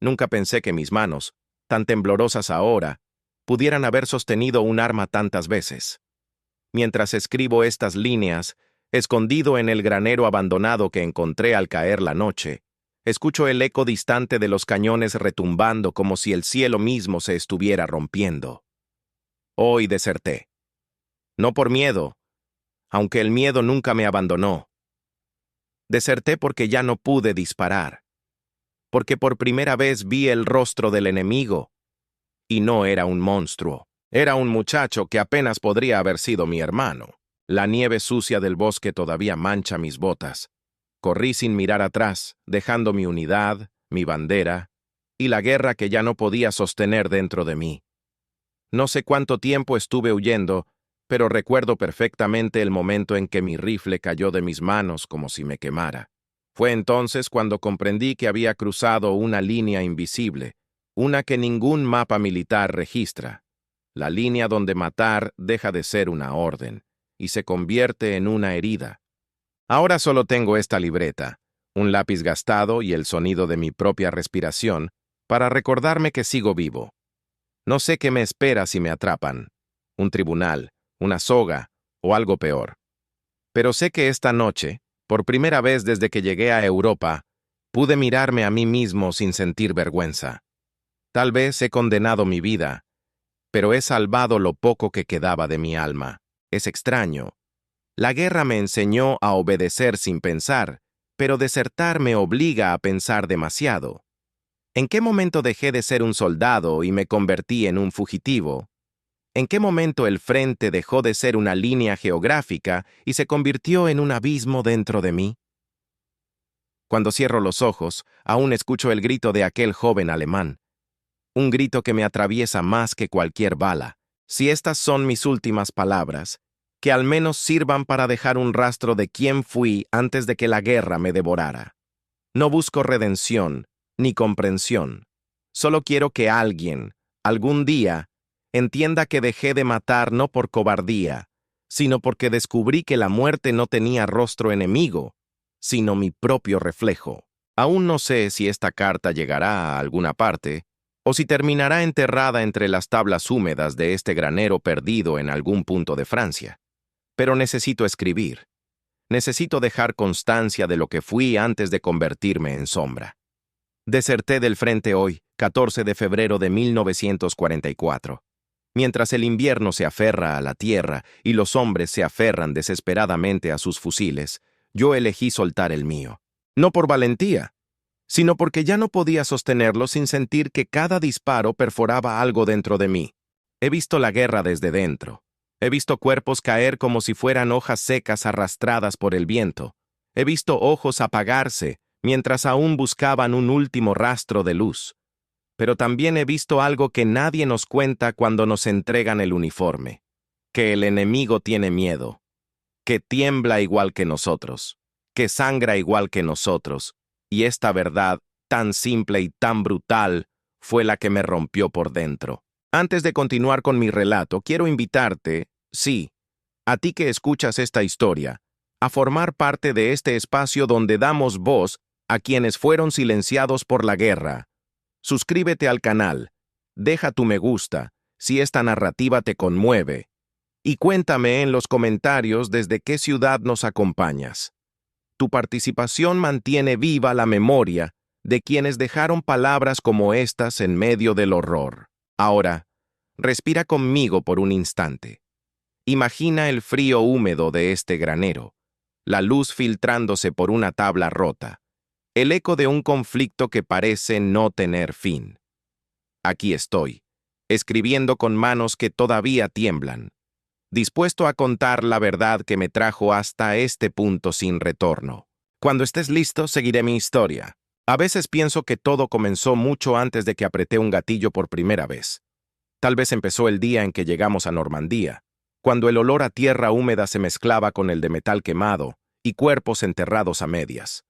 Nunca pensé que mis manos, tan temblorosas ahora, pudieran haber sostenido un arma tantas veces. Mientras escribo estas líneas, escondido en el granero abandonado que encontré al caer la noche, escucho el eco distante de los cañones retumbando como si el cielo mismo se estuviera rompiendo. Hoy deserté. No por miedo, aunque el miedo nunca me abandonó. Deserté porque ya no pude disparar, porque por primera vez vi el rostro del enemigo, y no era un monstruo. Era un muchacho que apenas podría haber sido mi hermano. La nieve sucia del bosque todavía mancha mis botas. Corrí sin mirar atrás, dejando mi unidad, mi bandera, y la guerra que ya no podía sostener dentro de mí. No sé cuánto tiempo estuve huyendo, pero recuerdo perfectamente el momento en que mi rifle cayó de mis manos como si me quemara. Fue entonces cuando comprendí que había cruzado una línea invisible, una que ningún mapa militar registra. La línea donde matar deja de ser una orden y se convierte en una herida. Ahora solo tengo esta libreta, un lápiz gastado y el sonido de mi propia respiración para recordarme que sigo vivo. No sé qué me espera si me atrapan, un tribunal, una soga o algo peor. Pero sé que esta noche, por primera vez desde que llegué a Europa, pude mirarme a mí mismo sin sentir vergüenza. Tal vez he condenado mi vida, pero he salvado lo poco que quedaba de mi alma. Es extraño. La guerra me enseñó a obedecer sin pensar, pero desertar me obliga a pensar demasiado. ¿En qué momento dejé de ser un soldado y me convertí en un fugitivo? ¿En qué momento el frente dejó de ser una línea geográfica y se convirtió en un abismo dentro de mí? Cuando cierro los ojos, aún escucho el grito de aquel joven alemán. Un grito que me atraviesa más que cualquier bala. Si estas son mis últimas palabras, que al menos sirvan para dejar un rastro de quién fui antes de que la guerra me devorara. No busco redención, ni comprensión. Solo quiero que alguien, algún día, entienda que dejé de matar no por cobardía, sino porque descubrí que la muerte no tenía rostro enemigo, sino mi propio reflejo. Aún no sé si esta carta llegará a alguna parte, o si terminará enterrada entre las tablas húmedas de este granero perdido en algún punto de Francia. Pero necesito escribir. Necesito dejar constancia de lo que fui antes de convertirme en sombra. Deserté del frente hoy, 14 de febrero de 1944. Mientras el invierno se aferra a la tierra y los hombres se aferran desesperadamente a sus fusiles, yo elegí soltar el mío. No por valentía, sino porque ya no podía sostenerlo sin sentir que cada disparo perforaba algo dentro de mí. He visto la guerra desde dentro. He visto cuerpos caer como si fueran hojas secas arrastradas por el viento. He visto ojos apagarse mientras aún buscaban un último rastro de luz. Pero también he visto algo que nadie nos cuenta cuando nos entregan el uniforme: que el enemigo tiene miedo, que tiembla igual que nosotros, que sangra igual que nosotros, y esta verdad, tan simple y tan brutal, fue la que me rompió por dentro. Antes de continuar con mi relato, quiero invitarte, sí, a ti que escuchas esta historia, a formar parte de este espacio donde damos voz a quienes fueron silenciados por la guerra. Suscríbete al canal, deja tu me gusta, si esta narrativa te conmueve, y cuéntame en los comentarios desde qué ciudad nos acompañas. Tu participación mantiene viva la memoria de quienes dejaron palabras como estas en medio del horror. Ahora, respira conmigo por un instante. Imagina el frío húmedo de este granero, la luz filtrándose por una tabla rota, el eco de un conflicto que parece no tener fin. Aquí estoy, escribiendo con manos que todavía tiemblan, dispuesto a contar la verdad que me trajo hasta este punto sin retorno. Cuando estés listo, seguiré mi historia. A veces pienso que todo comenzó mucho antes de que apreté un gatillo por primera vez. Tal vez empezó el día en que llegamos a Normandía, cuando el olor a tierra húmeda se mezclaba con el de metal quemado y cuerpos enterrados a medias.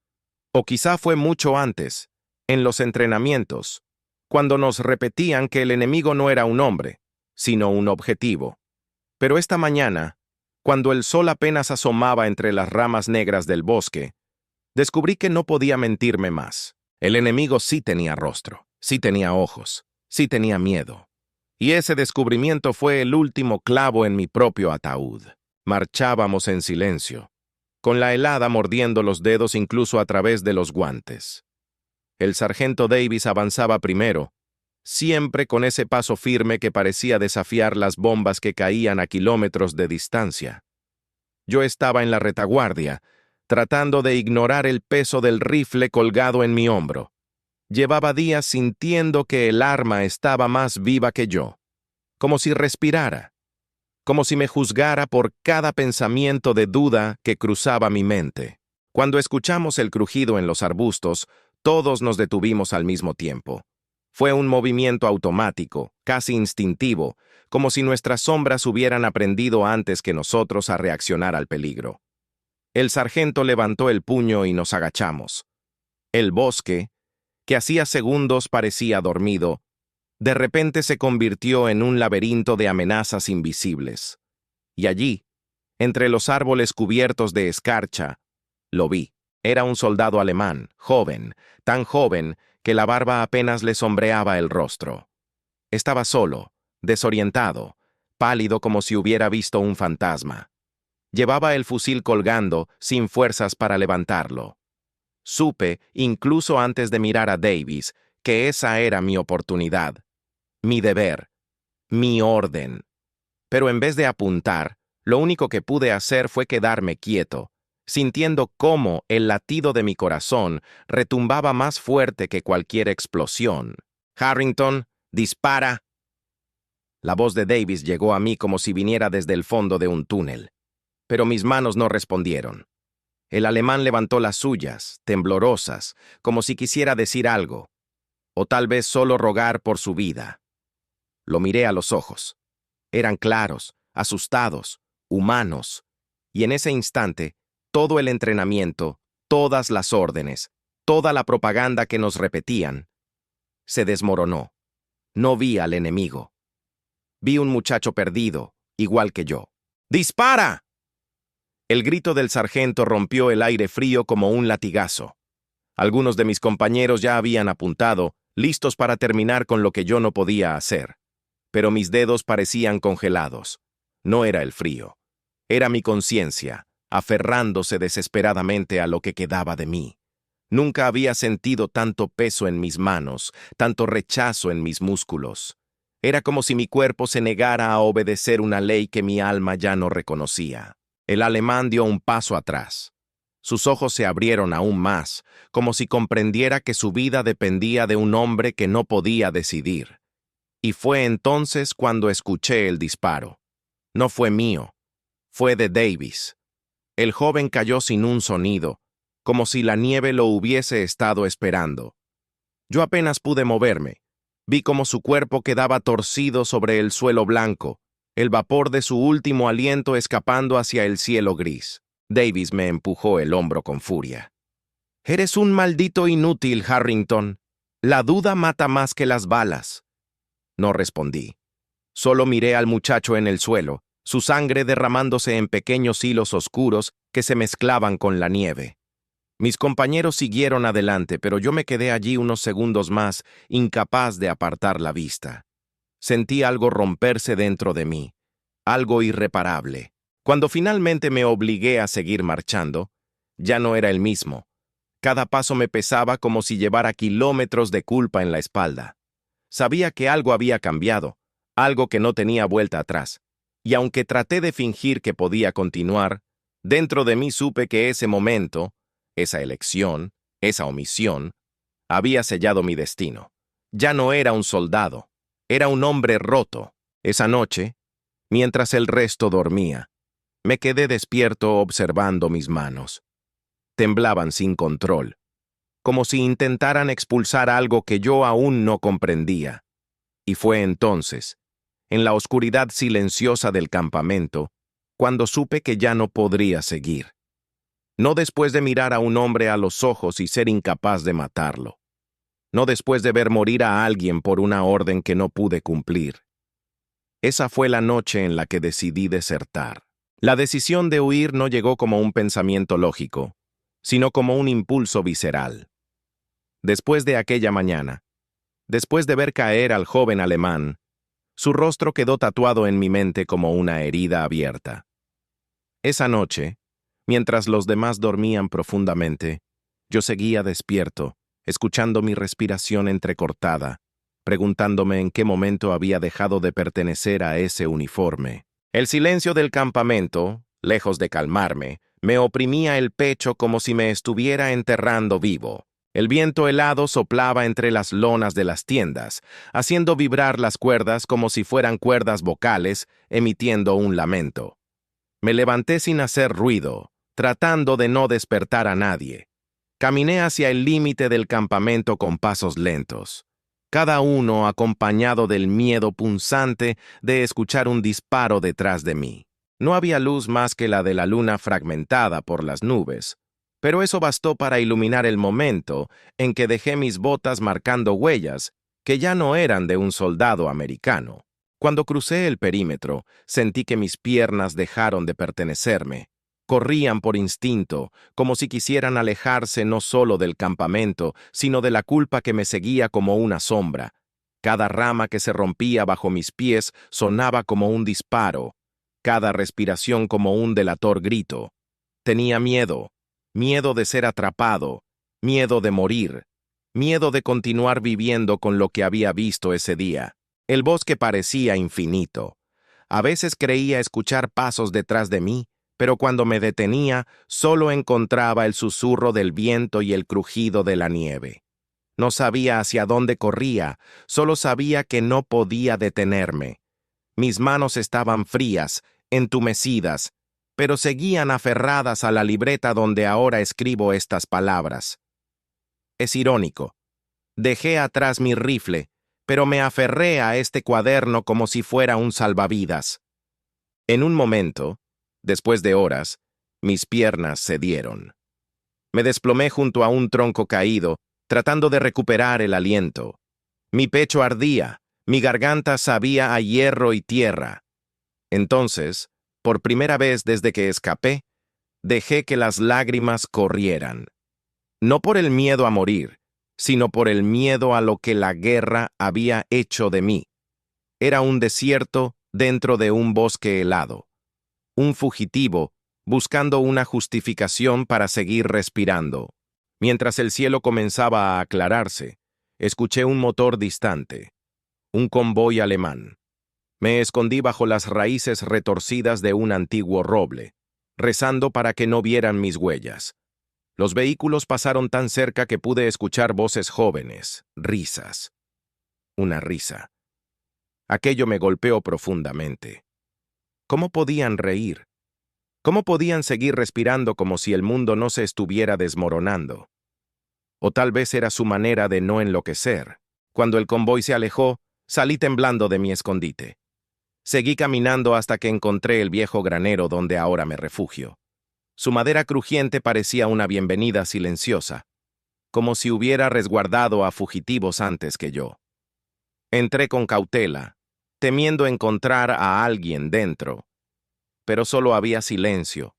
O quizá fue mucho antes, en los entrenamientos, cuando nos repetían que el enemigo no era un hombre, sino un objetivo. Pero esta mañana, cuando el sol apenas asomaba entre las ramas negras del bosque, descubrí que no podía mentirme más. El enemigo sí tenía rostro. Sí tenía ojos, sí tenía miedo. Y ese descubrimiento fue el último clavo en mi propio ataúd. Marchábamos en silencio, con la helada mordiendo los dedos incluso a través de los guantes. El sargento Davis avanzaba primero, siempre con ese paso firme que parecía desafiar las bombas que caían a kilómetros de distancia. Yo estaba en la retaguardia, tratando de ignorar el peso del rifle colgado en mi hombro. Llevaba días sintiendo que el arma estaba más viva que yo, como si respirara, como si me juzgara por cada pensamiento de duda que cruzaba mi mente. Cuando escuchamos el crujido en los arbustos, todos nos detuvimos al mismo tiempo. Fue un movimiento automático, casi instintivo, como si nuestras sombras hubieran aprendido antes que nosotros a reaccionar al peligro. El sargento levantó el puño y nos agachamos. El bosque, que hacía segundos parecía dormido, de repente se convirtió en un laberinto de amenazas invisibles. Y allí, entre los árboles cubiertos de escarcha, lo vi. Era un soldado alemán, joven, tan joven que la barba apenas le sombreaba el rostro. Estaba solo, desorientado, pálido como si hubiera visto un fantasma. Llevaba el fusil colgando, sin fuerzas para levantarlo. Supe, incluso antes de mirar a Davis, que esa era mi oportunidad, mi deber, mi orden. Pero en vez de apuntar, lo único que pude hacer fue quedarme quieto, sintiendo cómo el latido de mi corazón retumbaba más fuerte que cualquier explosión. «Harrington, dispara». La voz de Davis llegó a mí como si viniera desde el fondo de un túnel, pero mis manos no respondieron. El alemán levantó las suyas, temblorosas, como si quisiera decir algo, o tal vez solo rogar por su vida. Lo miré a los ojos. Eran claros, asustados, humanos, y en ese instante, todo el entrenamiento, todas las órdenes, toda la propaganda que nos repetían, se desmoronó. No vi al enemigo. Vi un muchacho perdido, igual que yo. ¡Dispara! El grito del sargento rompió el aire frío como un latigazo. Algunos de mis compañeros ya habían apuntado, listos para terminar con lo que yo no podía hacer. Pero mis dedos parecían congelados. No era el frío. Era mi conciencia, aferrándose desesperadamente a lo que quedaba de mí. Nunca había sentido tanto peso en mis manos, tanto rechazo en mis músculos. Era como si mi cuerpo se negara a obedecer una ley que mi alma ya no reconocía. El alemán dio un paso atrás. Sus ojos se abrieron aún más, como si comprendiera que su vida dependía de un hombre que no podía decidir. Y fue entonces cuando escuché el disparo. No fue mío, fue de Davis. El joven cayó sin un sonido, como si la nieve lo hubiese estado esperando. Yo apenas pude moverme. Vi cómo su cuerpo quedaba torcido sobre el suelo blanco, el vapor de su último aliento escapando hacia el cielo gris. Davis me empujó el hombro con furia. «Eres un maldito inútil, Harrington. La duda mata más que las balas». No respondí. Solo miré al muchacho en el suelo, su sangre derramándose en pequeños hilos oscuros que se mezclaban con la nieve. Mis compañeros siguieron adelante, pero yo me quedé allí unos segundos más, incapaz de apartar la vista. Sentí algo romperse dentro de mí, algo irreparable. Cuando finalmente me obligué a seguir marchando, ya no era el mismo. Cada paso me pesaba como si llevara kilómetros de culpa en la espalda. Sabía que algo había cambiado, algo que no tenía vuelta atrás. Y aunque traté de fingir que podía continuar, dentro de mí supe que ese momento, esa elección, esa omisión, había sellado mi destino. Ya no era un soldado, era un hombre roto. Esa noche, mientras el resto dormía, me quedé despierto observando mis manos. Temblaban sin control, como si intentaran expulsar algo que yo aún no comprendía. Y fue entonces, en la oscuridad silenciosa del campamento, cuando supe que ya no podría seguir. No después de mirar a un hombre a los ojos y ser incapaz de matarlo. No después de ver morir a alguien por una orden que no pude cumplir. Esa fue la noche en la que decidí desertar. La decisión de huir no llegó como un pensamiento lógico, sino como un impulso visceral. Después de aquella mañana, Después de ver caer al joven alemán, su rostro quedó tatuado en mi mente como una herida abierta. Esa noche, mientras los demás dormían profundamente, yo seguía despierto, escuchando mi respiración entrecortada, preguntándome en qué momento había dejado de pertenecer a ese uniforme. El silencio del campamento, lejos de calmarme, me oprimía el pecho como si me estuviera enterrando vivo. El viento helado soplaba entre las lonas de las tiendas, haciendo vibrar las cuerdas como si fueran cuerdas vocales, emitiendo un lamento. Me levanté sin hacer ruido, tratando de no despertar a nadie. Caminé hacia el límite del campamento con pasos lentos, cada uno acompañado del miedo punzante de escuchar un disparo detrás de mí. No había luz más que la de la luna fragmentada por las nubes, pero eso bastó para iluminar el momento en que dejé mis botas marcando huellas que ya no eran de un soldado americano. Cuando crucé el perímetro, sentí que mis piernas dejaron de pertenecerme. Corrían por instinto, como si quisieran alejarse no solo del campamento, sino de la culpa que me seguía como una sombra. Cada rama que se rompía bajo mis pies sonaba como un disparo, cada respiración como un delator grito. Tenía miedo, miedo de ser atrapado, miedo de morir, miedo de continuar viviendo con lo que había visto ese día. El bosque parecía infinito. A veces creía escuchar pasos detrás de mí, pero cuando me detenía, solo encontraba el susurro del viento y el crujido de la nieve. No sabía hacia dónde corría, solo sabía que no podía detenerme. Mis manos estaban frías, entumecidas, pero seguían aferradas a la libreta donde ahora escribo estas palabras. Es irónico. Dejé atrás mi rifle, pero me aferré a este cuaderno como si fuera un salvavidas. En un momento, después de horas, mis piernas cedieron. Me desplomé junto a un tronco caído, tratando de recuperar el aliento. Mi pecho ardía, mi garganta sabía a hierro y tierra. Entonces, por primera vez desde que escapé, dejé que las lágrimas corrieran. No por el miedo a morir, sino por el miedo a lo que la guerra había hecho de mí. Era un desierto dentro de un bosque helado. Un fugitivo buscando una justificación para seguir respirando. Mientras el cielo comenzaba a aclararse, escuché un motor distante. Un convoy alemán. Me escondí bajo las raíces retorcidas de un antiguo roble, rezando para que no vieran mis huellas. Los vehículos pasaron tan cerca que pude escuchar voces jóvenes, risas. Una risa. Aquello me golpeó profundamente. ¿Cómo podían reír? ¿Cómo podían seguir respirando como si el mundo no se estuviera desmoronando? O tal vez era su manera de no enloquecer. Cuando el convoy se alejó, salí temblando de mi escondite. Seguí caminando hasta que encontré el viejo granero donde ahora me refugio. Su madera crujiente parecía una bienvenida silenciosa, como si hubiera resguardado a fugitivos antes que yo. Entré con cautela, temiendo encontrar a alguien dentro, pero solo había silencio,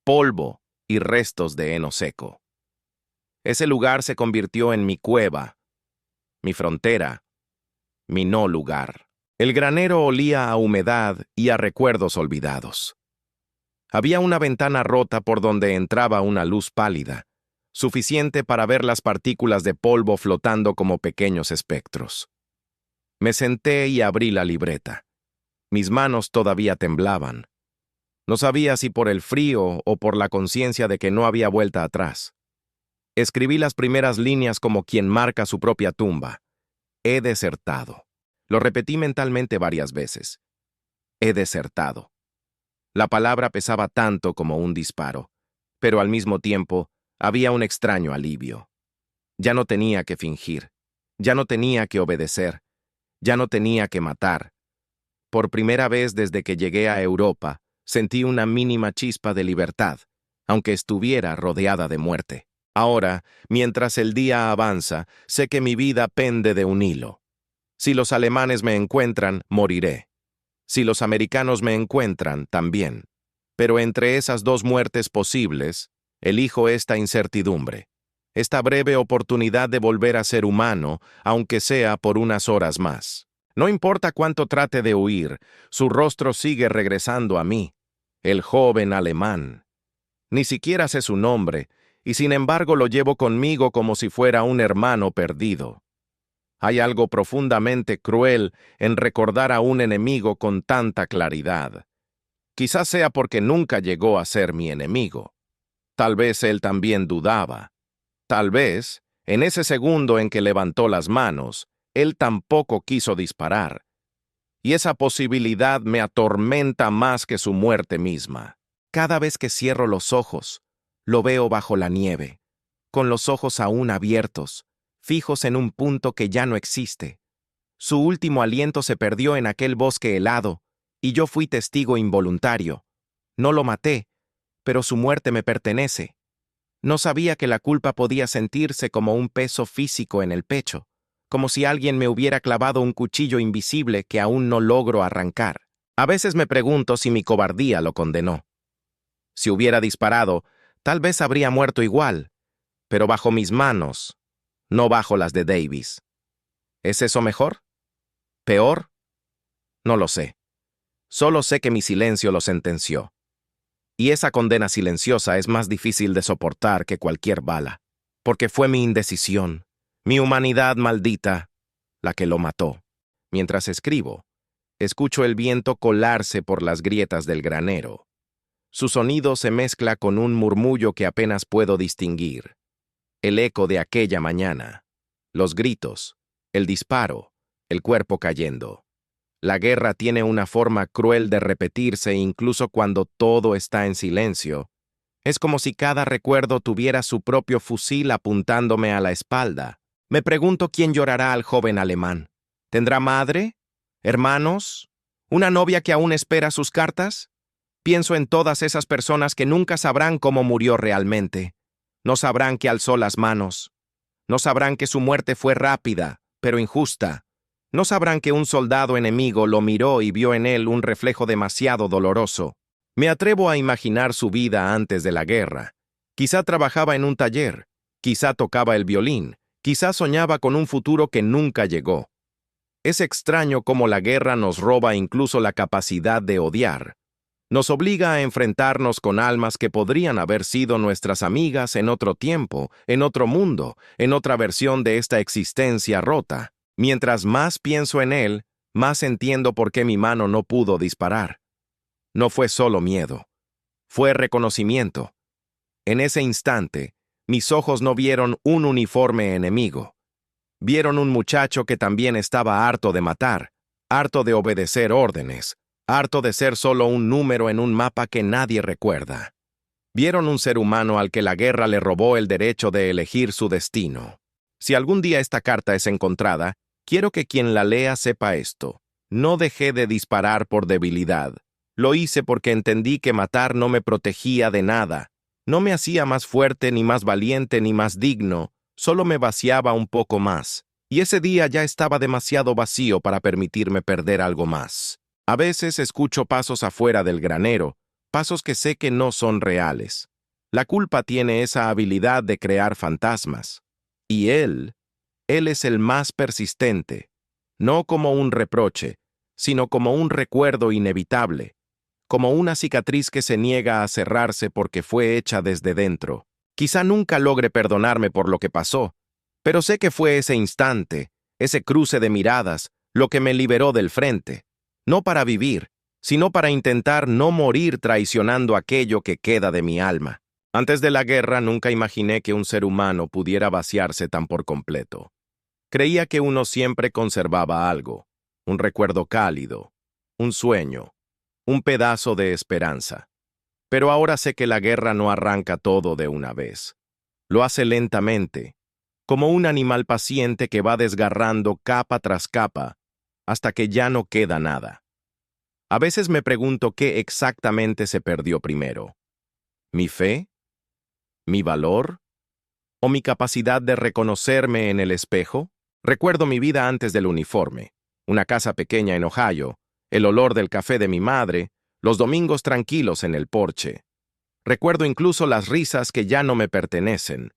polvo y restos de heno seco. Ese lugar se convirtió en mi cueva, mi frontera, mi no lugar. El granero olía a humedad y a recuerdos olvidados. Había una ventana rota por donde entraba una luz pálida, suficiente para ver las partículas de polvo flotando como pequeños espectros. Me senté y abrí la libreta. Mis manos todavía temblaban. No sabía si por el frío o por la conciencia de que no había vuelta atrás. Escribí las primeras líneas como quien marca su propia tumba. He desertado. Lo repetí mentalmente varias veces. He desertado. La palabra pesaba tanto como un disparo, pero al mismo tiempo había un extraño alivio. Ya no tenía que fingir, ya no tenía que obedecer, ya no tenía que matar. Por primera vez desde que llegué a Europa, sentí una mínima chispa de libertad, aunque estuviera rodeada de muerte. Ahora, mientras el día avanza, sé que mi vida pende de un hilo. Si los alemanes me encuentran, moriré. Si los americanos me encuentran, también. Pero entre esas dos muertes posibles, elijo esta incertidumbre. esta breve oportunidad de volver a ser humano, aunque sea por unas horas más. No importa cuánto trate de huir, su rostro sigue regresando a mí, el joven alemán. Ni siquiera sé su nombre, y sin embargo lo llevo conmigo como si fuera un hermano perdido. Hay algo profundamente cruel en recordar a un enemigo con tanta claridad. Quizás sea porque nunca llegó a ser mi enemigo. Tal vez él también dudaba. Tal vez, en ese segundo en que levantó las manos, él tampoco quiso disparar. Y esa posibilidad me atormenta más que su muerte misma. Cada vez que cierro los ojos, lo veo bajo la nieve, con los ojos aún abiertos, fijos en un punto que ya no existe. Su último aliento se perdió en aquel bosque helado, y yo fui testigo involuntario. No lo maté, pero su muerte me pertenece. No sabía que la culpa podía sentirse como un peso físico en el pecho, como si alguien me hubiera clavado un cuchillo invisible que aún no logro arrancar. A veces me pregunto si mi cobardía lo condenó. Si hubiera disparado, tal vez habría muerto igual, pero bajo mis manos, no bajo las de Davis. ¿Es eso mejor? ¿Peor? No lo sé. Solo sé que mi silencio lo sentenció. Y esa condena silenciosa es más difícil de soportar que cualquier bala, porque fue mi indecisión, mi humanidad maldita, la que lo mató. Mientras escribo, escucho el viento colarse por las grietas del granero. Su sonido se mezcla con un murmullo que apenas puedo distinguir. El eco de aquella mañana, los gritos, el disparo, el cuerpo cayendo. La guerra tiene una forma cruel de repetirse incluso cuando todo está en silencio. Es como si cada recuerdo tuviera su propio fusil apuntándome a la espalda. Me pregunto quién llorará al joven alemán. ¿Tendrá madre? ¿Hermanos? ¿Una novia que aún espera sus cartas? Pienso en todas esas personas que nunca sabrán cómo murió realmente. No sabrán que alzó las manos. No sabrán que su muerte fue rápida, pero injusta. No sabrán que un soldado enemigo lo miró y vio en él un reflejo demasiado doloroso. Me atrevo a imaginar su vida antes de la guerra. Quizá trabajaba en un taller, quizá tocaba el violín, quizá soñaba con un futuro que nunca llegó. Es extraño cómo la guerra nos roba incluso la capacidad de odiar. Nos obliga a enfrentarnos con almas que podrían haber sido nuestras amigas en otro tiempo, en otro mundo, en otra versión de esta existencia rota. Mientras más pienso en él, más entiendo por qué mi mano no pudo disparar. No fue solo miedo, fue reconocimiento. En ese instante, mis ojos no vieron un uniforme enemigo. Vieron un muchacho que también estaba harto de matar, harto de obedecer órdenes, harto de ser solo un número en un mapa que nadie recuerda. Vieron un ser humano al que la guerra le robó el derecho de elegir su destino. Si algún día esta carta es encontrada, quiero que quien la lea sepa esto. No dejé de disparar por debilidad. Lo hice porque entendí que matar no me protegía de nada. No me hacía más fuerte, ni más valiente, ni más digno. Solo me vaciaba un poco más. Y ese día ya estaba demasiado vacío para permitirme perder algo más. A veces escucho pasos afuera del granero, pasos que sé que no son reales. La culpa tiene esa habilidad de crear fantasmas. Y él es el más persistente, no como un reproche, sino como un recuerdo inevitable, como una cicatriz que se niega a cerrarse porque fue hecha desde dentro. Quizá nunca logre perdonarme por lo que pasó, pero sé que fue ese instante, ese cruce de miradas, lo que me liberó del frente. No para vivir, sino para intentar no morir traicionando aquello que queda de mi alma. Antes de la guerra nunca imaginé que un ser humano pudiera vaciarse tan por completo. Creía que uno siempre conservaba algo, un recuerdo cálido, un sueño, un pedazo de esperanza. Pero ahora sé que la guerra no arranca todo de una vez. Lo hace lentamente, como un animal paciente que va desgarrando capa tras capa, hasta que ya no queda nada. A veces me pregunto qué exactamente se perdió primero. ¿Mi fe? ¿Mi valor? ¿O mi capacidad de reconocerme en el espejo? Recuerdo mi vida antes del uniforme, una casa pequeña en Ohio, el olor del café de mi madre, los domingos tranquilos en el porche. Recuerdo incluso las risas que ya no me pertenecen.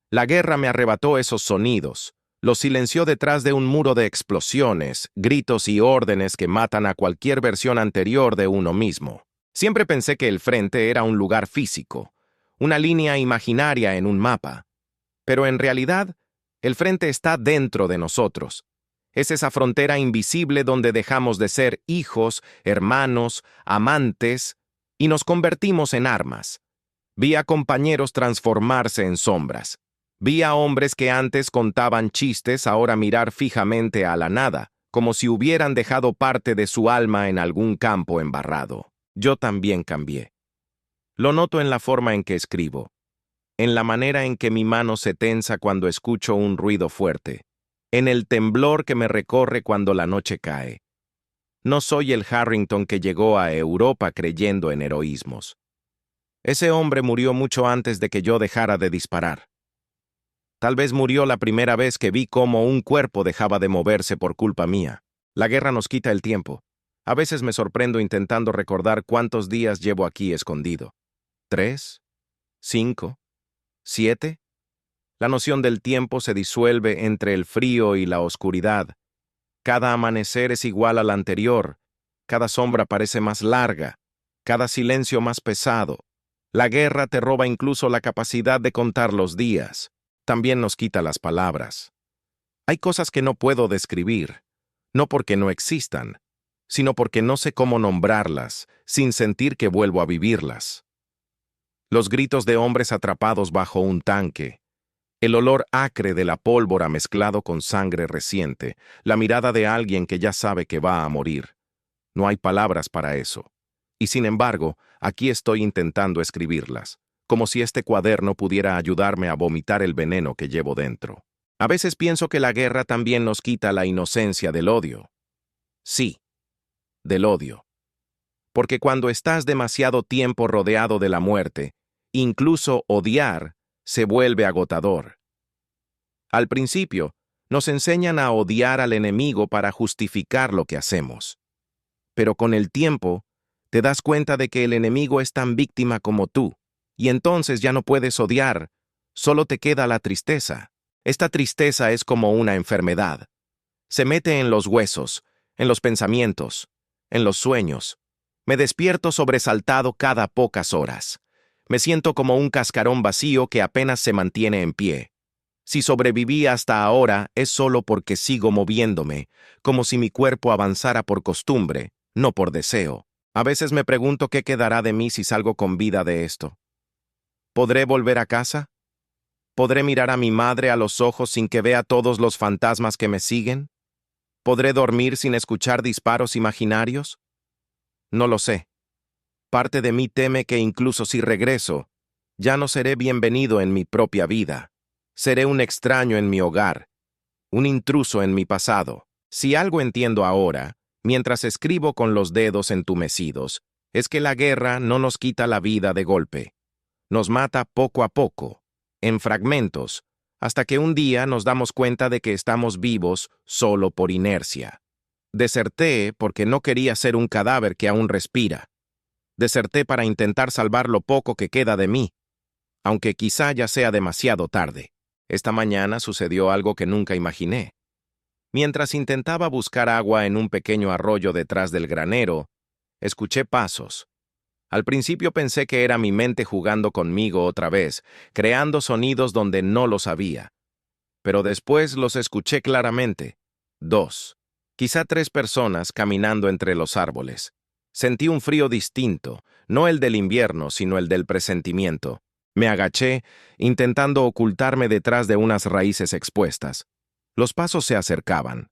La guerra me arrebató esos sonidos, los silenció detrás de un muro de explosiones, gritos y órdenes que matan a cualquier versión anterior de uno mismo. Siempre pensé que el frente era un lugar físico, una línea imaginaria en un mapa. Pero en realidad, el frente está dentro de nosotros. Es esa frontera invisible donde dejamos de ser hijos, hermanos, amantes, y nos convertimos en armas. Vi a compañeros transformarse en sombras. Vi a hombres que antes contaban chistes ahora mirar fijamente a la nada, como si hubieran dejado parte de su alma en algún campo embarrado. Yo también cambié. Lo noto en la forma en que escribo, en la manera en que mi mano se tensa cuando escucho un ruido fuerte, en el temblor que me recorre cuando la noche cae. No soy el Harrington que llegó a Europa creyendo en heroísmos. Ese hombre murió mucho antes de que yo dejara de disparar. Tal vez murió la primera vez que vi cómo un cuerpo dejaba de moverse por culpa mía. La guerra nos quita el tiempo. A veces me sorprendo intentando recordar cuántos días llevo aquí escondido. 3, 5, 7. La noción del tiempo se disuelve entre el frío y la oscuridad. Cada amanecer es igual al anterior. Cada sombra parece más larga. Cada silencio más pesado. La guerra te roba incluso la capacidad de contar los días. También nos quita las palabras. Hay cosas que no puedo describir, no porque no existan, sino porque no sé cómo nombrarlas, sin sentir que vuelvo a vivirlas. Los gritos de hombres atrapados bajo un tanque, el olor acre de la pólvora mezclado con sangre reciente, la mirada de alguien que ya sabe que va a morir. No hay palabras para eso. Y sin embargo, aquí estoy intentando escribirlas, como si este cuaderno pudiera ayudarme a vomitar el veneno que llevo dentro. A veces pienso que la guerra también nos quita la inocencia del odio. Sí, del odio. Porque cuando estás demasiado tiempo rodeado de la muerte, incluso odiar se vuelve agotador. Al principio, nos enseñan a odiar al enemigo para justificar lo que hacemos. Pero con el tiempo, te das cuenta de que el enemigo es tan víctima como tú, y entonces ya no puedes odiar, solo te queda la tristeza. Esta tristeza es como una enfermedad. Se mete en los huesos, en los pensamientos, en los sueños. Me despierto sobresaltado cada pocas horas. Me siento como un cascarón vacío que apenas se mantiene en pie. Si sobreviví hasta ahora es solo porque sigo moviéndome, como si mi cuerpo avanzara por costumbre, no por deseo. A veces me pregunto qué quedará de mí si salgo con vida de esto. ¿Podré volver a casa? ¿Podré mirar a mi madre a los ojos sin que vea todos los fantasmas que me siguen? ¿Podré dormir sin escuchar disparos imaginarios? No lo sé. Parte de mí teme que incluso si regreso, ya no seré bienvenido en mi propia vida. Seré un extraño en mi hogar, un intruso en mi pasado. Si algo entiendo ahora, mientras escribo con los dedos entumecidos, es que la guerra no nos quita la vida de golpe. Nos mata poco a poco, en fragmentos, hasta que un día nos damos cuenta de que estamos vivos solo por inercia. Deserté porque no quería ser un cadáver que aún respira. Deserté para intentar salvar lo poco que queda de mí, aunque quizá ya sea demasiado tarde. Esta mañana sucedió algo que nunca imaginé. Mientras intentaba buscar agua en un pequeño arroyo detrás del granero, escuché pasos. Al principio pensé que era mi mente jugando conmigo otra vez, creando sonidos donde no los había. Pero después los escuché claramente. 2, quizá 3 personas caminando entre los árboles. Sentí un frío distinto, no el del invierno, sino el del presentimiento. Me agaché, intentando ocultarme detrás de unas raíces expuestas. Los pasos se acercaban.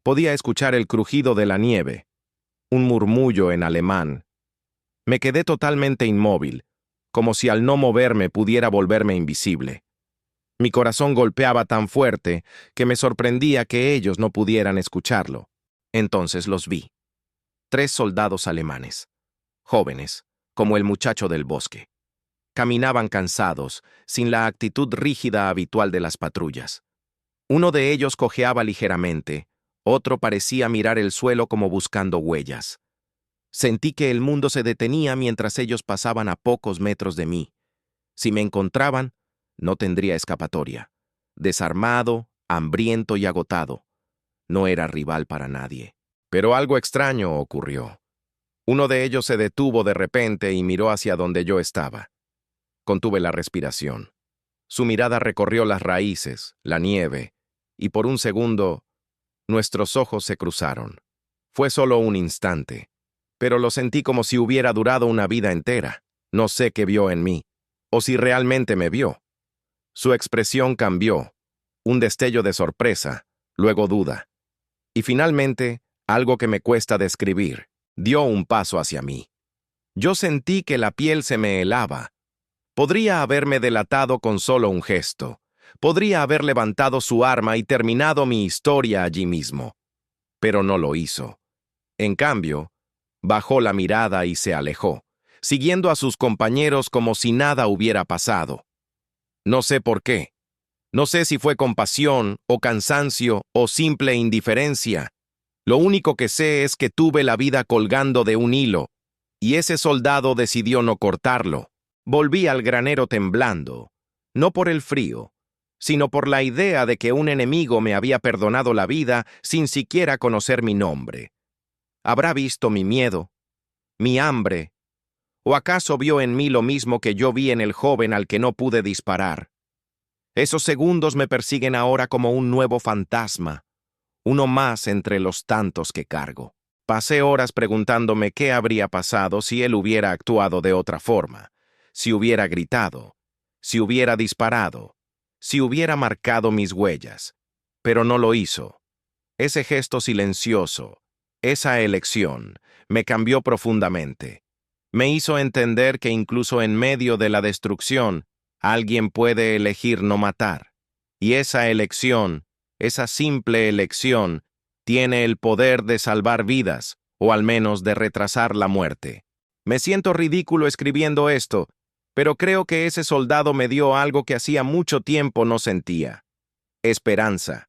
Podía escuchar el crujido de la nieve, un murmullo en alemán. Me quedé totalmente inmóvil, como si al no moverme pudiera volverme invisible. Mi corazón golpeaba tan fuerte que me sorprendía que ellos no pudieran escucharlo. Entonces los vi. 3 soldados alemanes, jóvenes, como el muchacho del bosque. Caminaban cansados, sin la actitud rígida habitual de las patrullas. Uno de ellos cojeaba ligeramente, otro parecía mirar el suelo como buscando huellas. Sentí que el mundo se detenía mientras ellos pasaban a pocos metros de mí. Si me encontraban, No tendría escapatoria. Desarmado, hambriento y agotado. No era rival para nadie. Pero algo extraño ocurrió. Uno de ellos se detuvo de repente y miró hacia donde yo estaba. Contuve la respiración. Su mirada recorrió las raíces, la nieve, y por un segundo, nuestros ojos se cruzaron. Fue solo un instante, pero lo sentí como si hubiera durado una vida entera. No sé qué vio en mí, o si realmente me vio. Su expresión cambió, un destello de sorpresa, luego duda. Y finalmente, algo que me cuesta describir, dio un paso hacia mí. Yo sentí que la piel se me helaba. Podría haberme delatado con solo un gesto. Podría haber levantado su arma y terminado mi historia allí mismo. Pero no lo hizo. En cambio, bajó la mirada y se alejó, siguiendo a sus compañeros como si nada hubiera pasado. No sé por qué. No sé si fue compasión, o cansancio, o simple indiferencia. Lo único que sé es que tuve la vida colgando de un hilo, y ese soldado decidió no cortarlo. Volví al granero temblando, no por el frío, sino por la idea de que un enemigo me había perdonado la vida sin siquiera conocer mi nombre. ¿Habrá visto mi miedo, mi hambre, o acaso vio en mí lo mismo que yo vi en el joven al que no pude disparar? Esos segundos me persiguen ahora como un nuevo fantasma, uno más entre los tantos que cargo. Pasé horas preguntándome qué habría pasado si él hubiera actuado de otra forma, si hubiera gritado, si hubiera disparado, si hubiera marcado mis huellas. Pero no lo hizo. Ese gesto silencioso, esa elección, me cambió profundamente. Me hizo entender que incluso en medio de la destrucción, alguien puede elegir no matar. Y esa elección, esa simple elección, tiene el poder de salvar vidas, o al menos de retrasar la muerte. Me siento ridículo escribiendo esto, pero creo que ese soldado me dio algo que hacía mucho tiempo no sentía. Esperanza.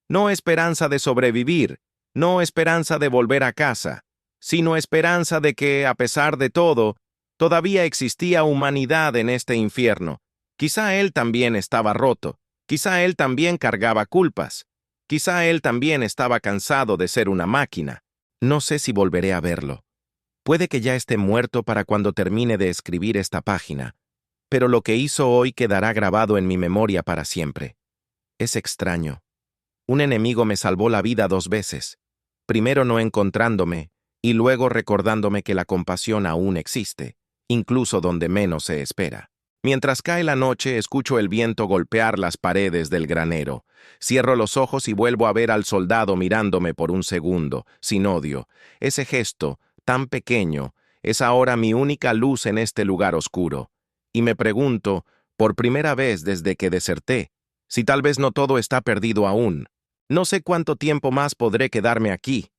No esperanza de sobrevivir, no esperanza de volver a casa, sino esperanza de que, a pesar de todo, todavía existía humanidad en este infierno. Quizá él también estaba roto, quizá él también cargaba culpas, quizá él también estaba cansado de ser una máquina. No sé si volveré a verlo. Puede que ya esté muerto para cuando termine de escribir esta página, pero lo que hizo hoy quedará grabado en mi memoria para siempre. Es extraño. Un enemigo me salvó la vida 2 veces, primero no encontrándome y luego recordándome que la compasión aún existe, incluso donde menos se espera. Mientras cae la noche, escucho el viento golpear las paredes del granero. Cierro los ojos y vuelvo a ver al soldado mirándome por un segundo, sin odio. Ese gesto, tan pequeño, es ahora mi única luz en este lugar oscuro. Y me pregunto, por primera vez desde que deserté, si tal vez no todo está perdido aún. No sé cuánto tiempo más podré quedarme aquí.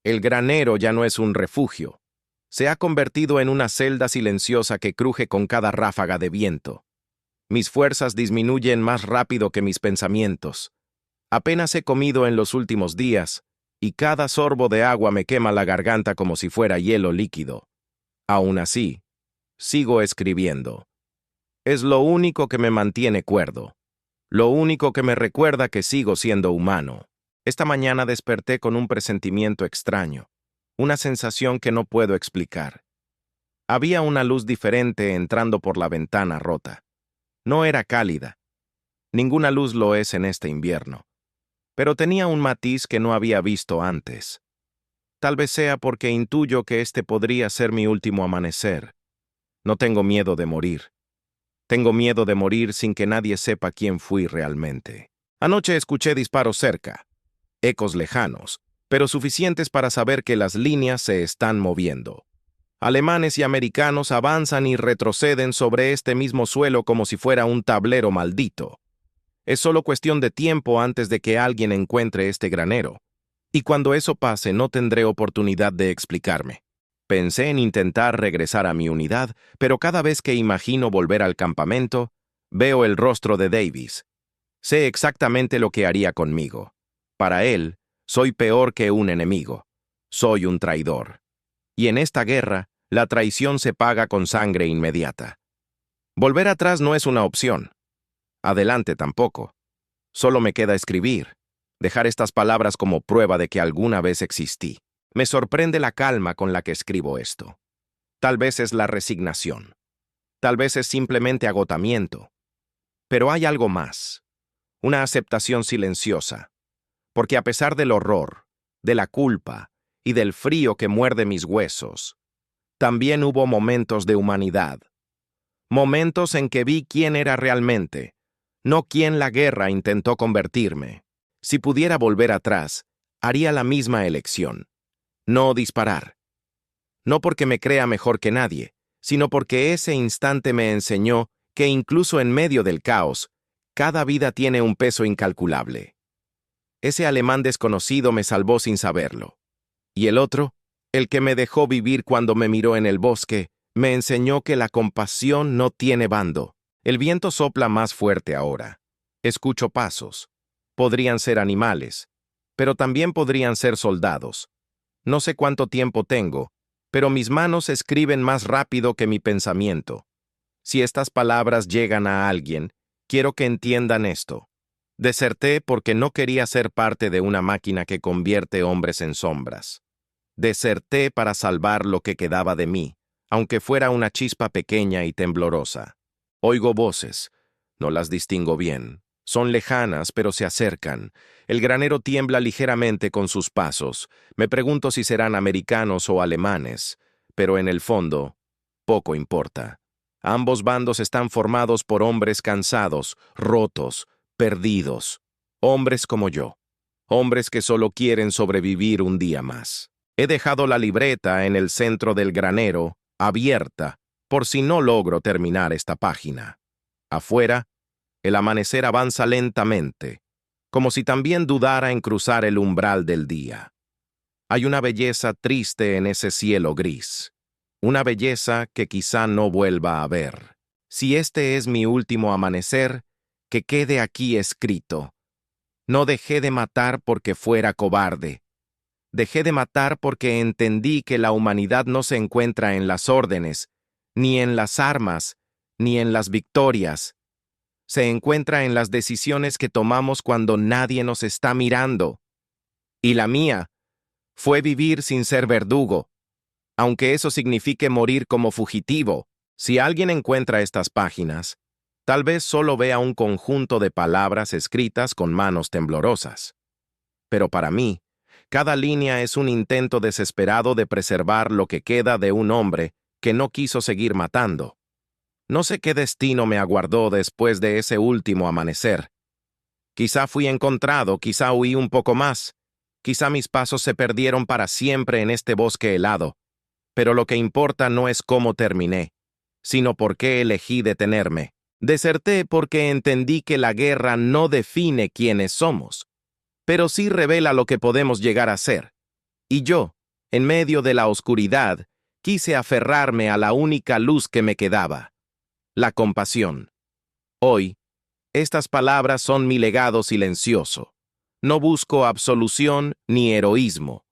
El granero ya no es un refugio. Se ha convertido en una celda silenciosa que cruje con cada ráfaga de viento. Mis fuerzas disminuyen más rápido que mis pensamientos. Apenas he comido en los últimos días, y cada sorbo de agua me quema la garganta como si fuera hielo líquido. Aún así, sigo escribiendo. Es lo único que me mantiene cuerdo. Lo único que me recuerda que sigo siendo humano. Esta mañana desperté con un presentimiento extraño, una sensación que no puedo explicar. Había una luz diferente entrando por la ventana rota. No era cálida. Ninguna luz lo es en este invierno. Pero tenía un matiz que no había visto antes. Tal vez sea porque intuyo que este podría ser mi último amanecer. No tengo miedo de morir. Tengo miedo de morir sin que nadie sepa quién fui realmente. Anoche escuché disparos cerca, ecos lejanos, pero suficientes para saber que las líneas se están moviendo. Alemanes y americanos avanzan y retroceden sobre este mismo suelo como si fuera un tablero maldito. Es solo cuestión de tiempo antes de que alguien encuentre este granero. Y cuando eso pase no tendré oportunidad de explicarme. Pensé en intentar regresar a mi unidad, pero cada vez que imagino volver al campamento, veo el rostro de Davis. Sé exactamente lo que haría conmigo. Para él, soy peor que un enemigo. Soy un traidor. Y en esta guerra, la traición se paga con sangre inmediata. Volver atrás no es una opción. Adelante tampoco. Solo me queda escribir, dejar estas palabras como prueba de que alguna vez existí. Me sorprende la calma con la que escribo esto. Tal vez es la resignación. Tal vez es simplemente agotamiento. Pero hay algo más. Una aceptación silenciosa. Porque a pesar del horror, de la culpa y del frío que muerde mis huesos, también hubo momentos de humanidad. Momentos en que vi quién era realmente, no quién la guerra intentó convertirme. Si pudiera volver atrás, haría la misma elección. No disparar. No porque me crea mejor que nadie, sino porque ese instante me enseñó que incluso en medio del caos, cada vida tiene un peso incalculable. Ese alemán desconocido me salvó sin saberlo. Y el otro, el que me dejó vivir cuando me miró en el bosque, me enseñó que la compasión no tiene bando. El viento sopla más fuerte ahora. Escucho pasos. Podrían ser animales, pero también podrían ser soldados. No sé cuánto tiempo tengo, pero mis manos escriben más rápido que mi pensamiento. Si estas palabras llegan a alguien, quiero que entiendan esto. Deserté porque no quería ser parte de una máquina que convierte hombres en sombras. Deserté para salvar lo que quedaba de mí, aunque fuera una chispa pequeña y temblorosa. Oigo voces. No las distingo bien. Son lejanas, pero se acercan. El granero tiembla ligeramente con sus pasos. Me pregunto si serán americanos o alemanes, pero en el fondo, poco importa. Ambos bandos están formados por hombres cansados, rotos, perdidos. Hombres como yo. Hombres que solo quieren sobrevivir un día más. He dejado la libreta en el centro del granero, abierta, por si no logro terminar esta página. Afuera, el amanecer avanza lentamente, como si también dudara en cruzar el umbral del día. Hay una belleza triste en ese cielo gris, una belleza que quizá no vuelva a ver. Si este es mi último amanecer, que quede aquí escrito. No dejé de matar porque fuera cobarde. Dejé de matar porque entendí que la humanidad no se encuentra en las órdenes, ni en las armas, ni en las victorias. Se encuentra en las decisiones que tomamos cuando nadie nos está mirando. Y la mía fue vivir sin ser verdugo, aunque eso signifique morir como fugitivo. Si alguien encuentra estas páginas, tal vez solo vea un conjunto de palabras escritas con manos temblorosas. Pero para mí, cada línea es un intento desesperado de preservar lo que queda de un hombre que no quiso seguir matando. No sé qué destino me aguardó después de ese último amanecer. Quizá fui encontrado, quizá huí un poco más, quizá mis pasos se perdieron para siempre en este bosque helado. Pero lo que importa no es cómo terminé, sino por qué elegí detenerme. Deserté porque entendí que la guerra no define quiénes somos, pero sí revela lo que podemos llegar a ser. Y yo, en medio de la oscuridad, quise aferrarme a la única luz que me quedaba: la compasión. Hoy, estas palabras son mi legado silencioso. No busco absolución ni heroísmo.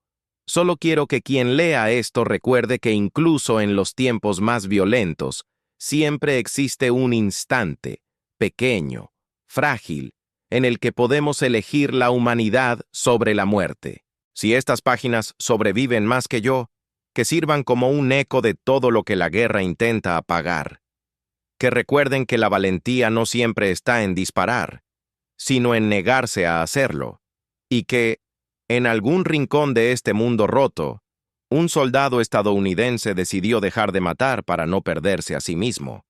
Solo quiero que quien lea esto recuerde que incluso en los tiempos más violentos, siempre existe un instante, pequeño, frágil, en el que podemos elegir la humanidad sobre la muerte. Si estas páginas sobreviven más que yo, que sirvan como un eco de todo lo que la guerra intenta apagar. Que recuerden que la valentía no siempre está en disparar, sino en negarse a hacerlo, y que, en algún rincón de este mundo roto, un soldado estadounidense decidió dejar de matar para no perderse a sí mismo.